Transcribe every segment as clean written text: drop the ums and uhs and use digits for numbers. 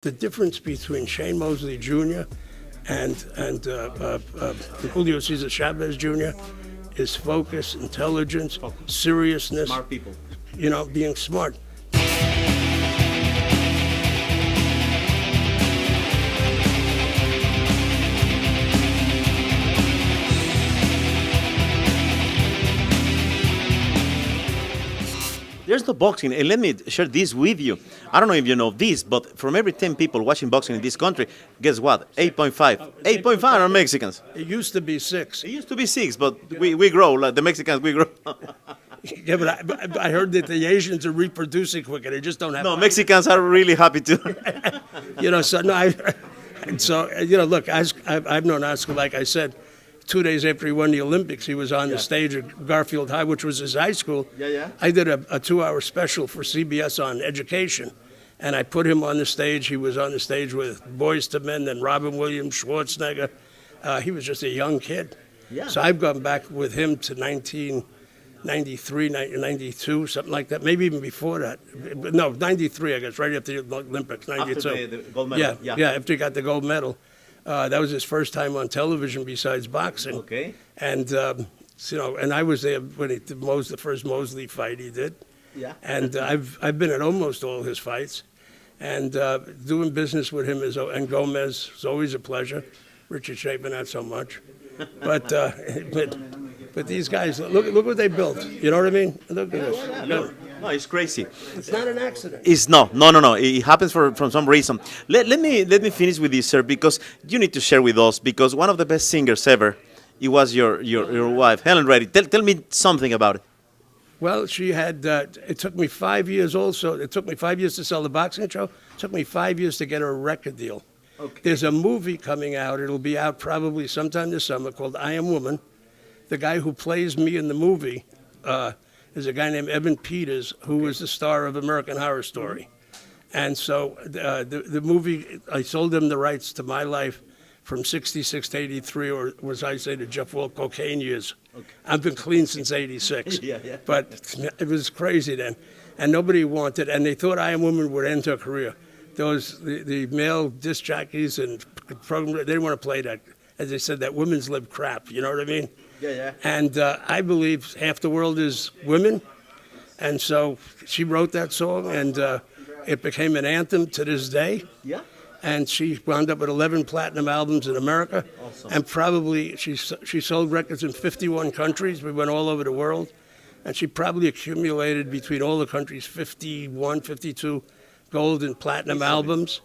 The difference between Shane Mosley Jr. and Julio César Chávez Jr. is focus, intelligence, seriousness. Smart people. Being smart. There's no boxing, and let me share this with you. I don't know if you know this, but from every 10 people watching boxing in this country, guess what? 8.5. 8.5 are Mexicans. It used to be 6. It used to be 6, but we grow. Like the Mexicans, we grow. Yeah, but I heard that the Asians are reproducing quicker. They just don't have. No, Mexicans are really happy too. Look, I've known Oscar, like I said, 2 days after he won the Olympics, he was on the stage at Garfield High, which was his high school. Yeah. I did a 2-hour special for CBS on education, and I put him on the stage. He was on the stage with Boyz II Men, then Robin Williams, Schwarzenegger. He was just a young kid. Yeah. So I've gone back with him to 1993, 92, something like that, maybe even before that. No, 93, I guess, right after the Olympics, 92. After the gold medal. Yeah, after he got the gold medal. That was his first time on television besides boxing. Okay. And, and I was there when he did the first Mosley fight he did. Yeah. And I've been at almost all his fights. And doing business with him and Gomez is always a pleasure. Richard Chapin, not so much. But these guys, look what they built. You know what I mean? Look at this. No, it's crazy. It's not an accident. It's no. It happens for some reason. Let me finish with this, sir, because you need to share with us, because one of the best singers ever, it was your wife, Helen Reddy. Tell me something about it. Well, she had, it took me 5 years also. It took me 5 years to sell the boxing show. It took me 5 years to get her a record deal. Okay. There's a movie coming out. It'll be out probably sometime this summer called I Am Woman. The guy who plays me in the movie is a guy named Evan Peters, who was the star of American Horror Story. And so the movie, I sold them the rights to my life from 66 to 83, or as I say to Jeff Wall, cocaine years. Okay. I've been clean since 86. Yeah. But it was crazy then. And nobody wanted, and they thought I Am Woman would end her career. The male disc jockeys and program, they didn't want to play that. As they said, that women's lib crap, you know what I mean? Yeah. And I believe half the world is women. And so she wrote that song, and it became an anthem to this day. Yeah. And she wound up with 11 platinum albums in America. Awesome. And probably she sold records in 51 countries. We went all over the world. And she probably accumulated between all the countries 51, 52 gold and platinum albums,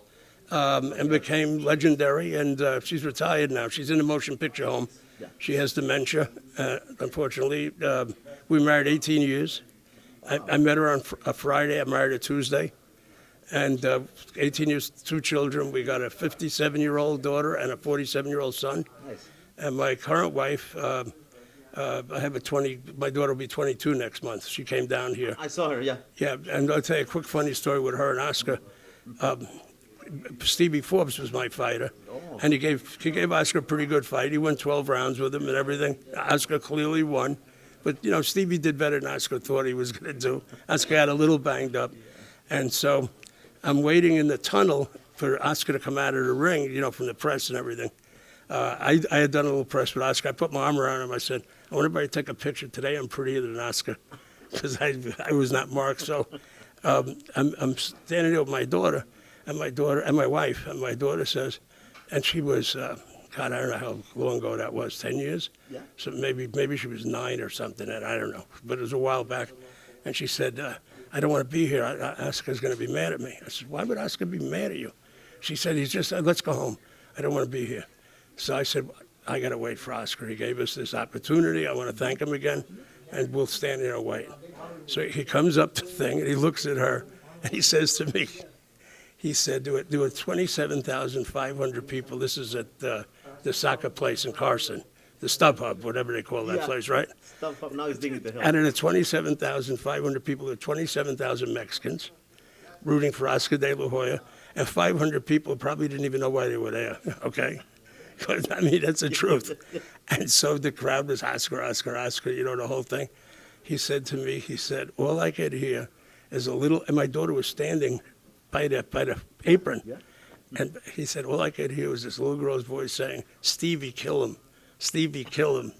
and became legendary. And she's retired now. She's in a motion picture home. Yeah. She has dementia, unfortunately. We married 18 years. I met her on a Friday. I married her Tuesday. And 18 years, 2 children. We got a 57-year-old daughter and a 47-year-old son. Nice. And my current wife, I have my daughter will be 22 next month. She came down here. I saw her, yeah. Yeah, and I'll tell you a quick funny story with her and Oscar. Stevie Forbes was my fighter, and he gave Oscar a pretty good fight. He won 12 rounds with him and everything. Oscar clearly won, but Stevie did better than Oscar thought he was going to do. Oscar got a little banged up, and so I'm waiting in the tunnel for Oscar to come out of the ring, from the press and everything. I had done a little press with Oscar. I put my arm around him. I said, I want everybody to take a picture today. I'm prettier than Oscar, because I was not marked. So I'm standing there with my daughter and my wife. And my daughter says, and she was, God, I don't know how long ago that was, 10 years? Yeah. So maybe she was 9 or something, and I don't know. But it was a while back. And she said, I don't want to be here. Oscar's going to be mad at me. I said, why would Oscar be mad at you? She said, he's just, let's go home. I don't want to be here. So I said, I got to wait for Oscar. He gave us this opportunity. I want to thank him again, and we'll stand there and wait. So he comes up to the thing, and he looks at her, and he says to me, he said, there were 27,500 people. This is at the soccer place in Carson, the StubHub, whatever they call that place, right? StubHub, now he's digging the hill. Out of the 27,500 people, there were 27,000 Mexicans rooting for Oscar de la Hoya, and 500 people probably didn't even know why they were there, okay? I mean, that's the truth. And so the crowd was Oscar, the whole thing. He said to me, all I could hear is a little, and my daughter was standing by the apron. Yeah. And he said, all I could hear was this little girl's voice saying, "Stevie, kill him. Stevie, kill him."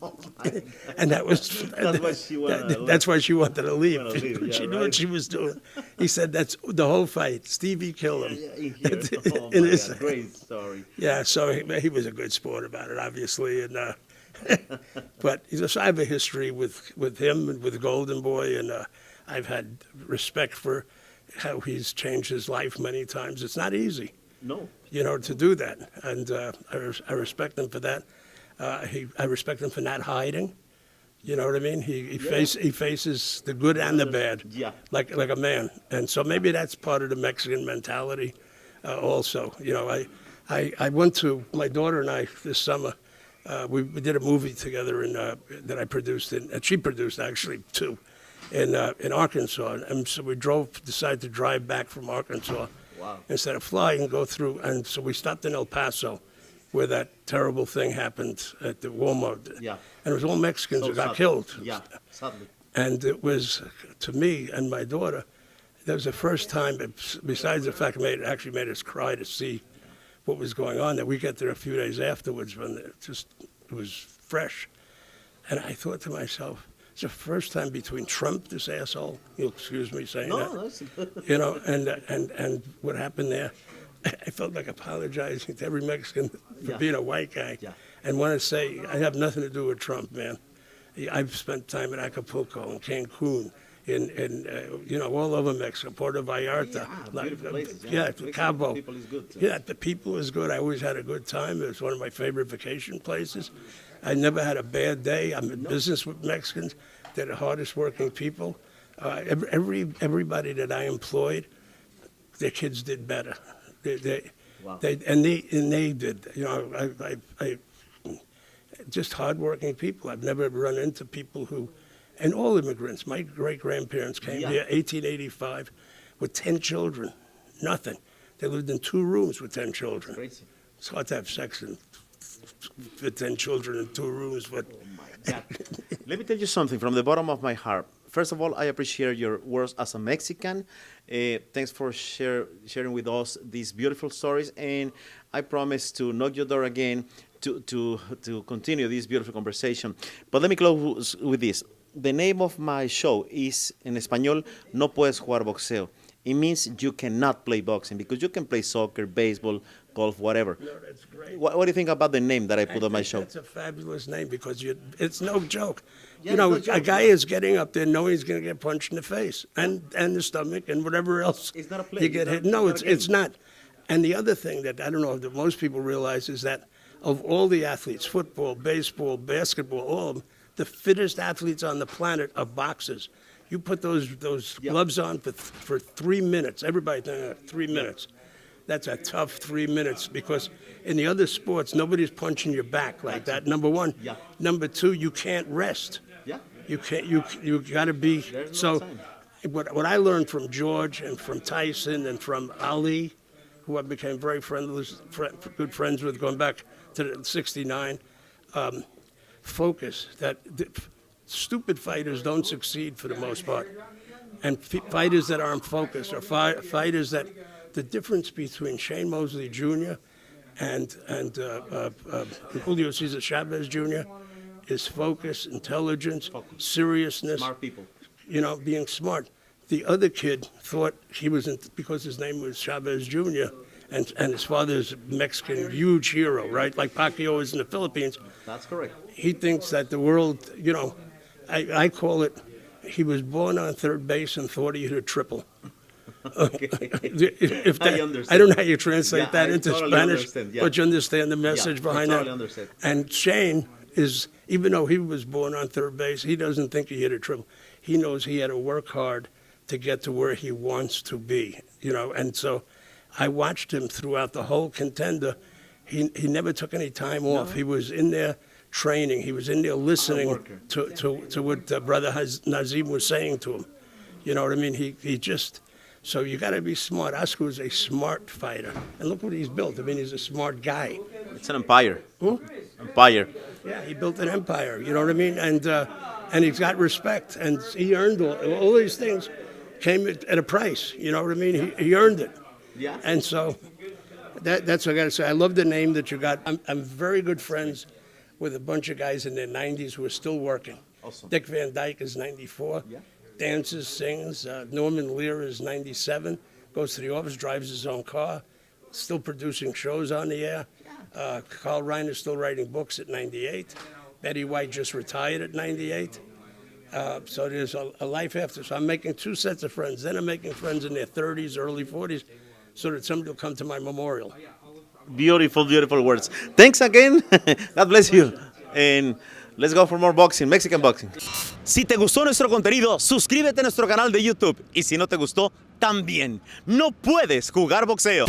And that was That's why she wanted to that's why she wanted to leave. Wanted to leave, yeah, She knew right. what she was doing. He said, "That's the whole fight. Stevie, kill him." In here. Oh, In my his- God. Great story. Yeah, so he was a good sport about it, obviously, and but so I have a history with him and with Golden Boy, and I've had respect for how he's changed his life many times. It's not easy, No. to do that, and I respect him for that. I respect him for not hiding. You know what I mean? He faces the good and the bad, Yeah. like a man, and so maybe that's part of the Mexican mentality, also. I went to my daughter and I this summer. We did a movie together that I produced, and she produced actually too, in Arkansas. And so we decided to drive back from Arkansas Wow. instead of flying and go through. And so we stopped in El Paso, where that terrible thing happened at the Walmart. Yeah. And it was all Mexicans So who got sad. killed. Yeah, sadly. And it was, to me and my daughter, that was the first time, besides the fact it actually made us cry to see what was going on, that we got there a few days afterwards when it was fresh. And I thought to myself, it's the first time between Trump, this asshole, you'll excuse me saying that, No, that's and what happened there. I felt like apologizing to every Mexican for Yeah. being a white guy. Yeah. And want to say, I have nothing to do with Trump, man. I've spent time in Acapulco and Cancun, in all over Mexico, Puerto Vallarta. Beautiful places. Yeah, Mexican Cabo. People is good. Too. Yeah, the people is good. I always had a good time. It was one of my favorite vacation places. I never had a bad day. I'm in business with Mexicans. They're the hardest working people. Everybody that I employed, their kids did better. Wow. They did. I just hardworking people. I've never run into people who, and all immigrants. My great grandparents came here, 1885, with 10 children. Nothing. They lived in 2 rooms with 10 children. Crazy. It's hard to have sex with 10 children in 2 rooms, but God. Let me tell you something from the bottom of my heart. First of all, I appreciate your words as a Mexican. Thanks for sharing with us these beautiful stories, and I promise to knock your door again to continue this beautiful conversation. But let me close with this. The name of my show is, en español, No Puedes Jugar Boxeo. It means you cannot play boxing because you can play soccer, baseball, golf, whatever. no, that's great. What do you think about the name that I put on my think show? That's a fabulous name because it's no joke. Yeah, no a joke. guy is getting up there knowing he's going to get punched in the face and the stomach and whatever else. It's not a play. You get hit. No, it's not. And the other thing that I don't know that most people realize is that of all the athletes, football, baseball, basketball, all of them, the fittest athletes on the planet are boxers. You put those gloves on for 3 minutes. Everybody, 3 minutes. That's a tough 3 minutes because in the other sports, nobody's punching your back like that. Number one. Yeah. Number two, you can't rest. Yeah. You can't. You got to be. There's no So, time. what I learned from George and from Tyson and from Ali, who I became very good friends with, going back to '69. Focus. Stupid fighters don't succeed for the most part, and fighters that aren't focused are fighters that. The difference between Shane Mosley Jr. and Julio César Chávez Jr. is focus, intelligence, seriousness. Smart people. Being smart. The other kid thought he was because his name was Chavez Jr. and his father's Mexican huge hero, right? Like Pacquiao is in the Philippines. That's correct. He thinks that the world, I call it, he was born on third base and thought he hit a triple. Okay. I understand. I don't know how you translate Yeah, that I into totally Spanish, understand, yeah. but you understand the message Yeah, behind I totally that. understand. And Shane is, even though he was born on third base, he doesn't think he hit a triple. He knows he had to work hard to get to where he wants to be, And so I watched him throughout the whole contender. He never took any time off. He was in there training. He was in there listening to what Brother Nazim was saying to him. You know what I mean? He just... So you got to be smart. Oscar was a smart fighter. And look what he's built. I mean, he's a smart guy. It's an empire. Who? Empire. Yeah, he built an empire. You know what I mean? And he's got respect. And he earned all these things came at a price. You know what I mean? He earned it. Yeah. And so That's what I got to say. I love the name that you got. I'm very good friends with a bunch of guys in their 90s who are still working. Awesome. Dick Van Dyke is 94. Dances, sings. Norman Lear is 97. Goes to the office, drives his own car. Still producing shows on the air. Carl Reiner's still writing books at 98. Betty White just retired at 98. So there's a life after. So I'm making two sets of friends. Then I'm making friends in their 30s, early 40s, so that somebody will come to my memorial. Beautiful, beautiful words. Thanks again. God bless you. And let's go for more boxing, Mexican boxing. Si te gustó nuestro contenido, suscríbete a nuestro canal de YouTube. Y si no te gustó, también. No puedes jugar boxeo.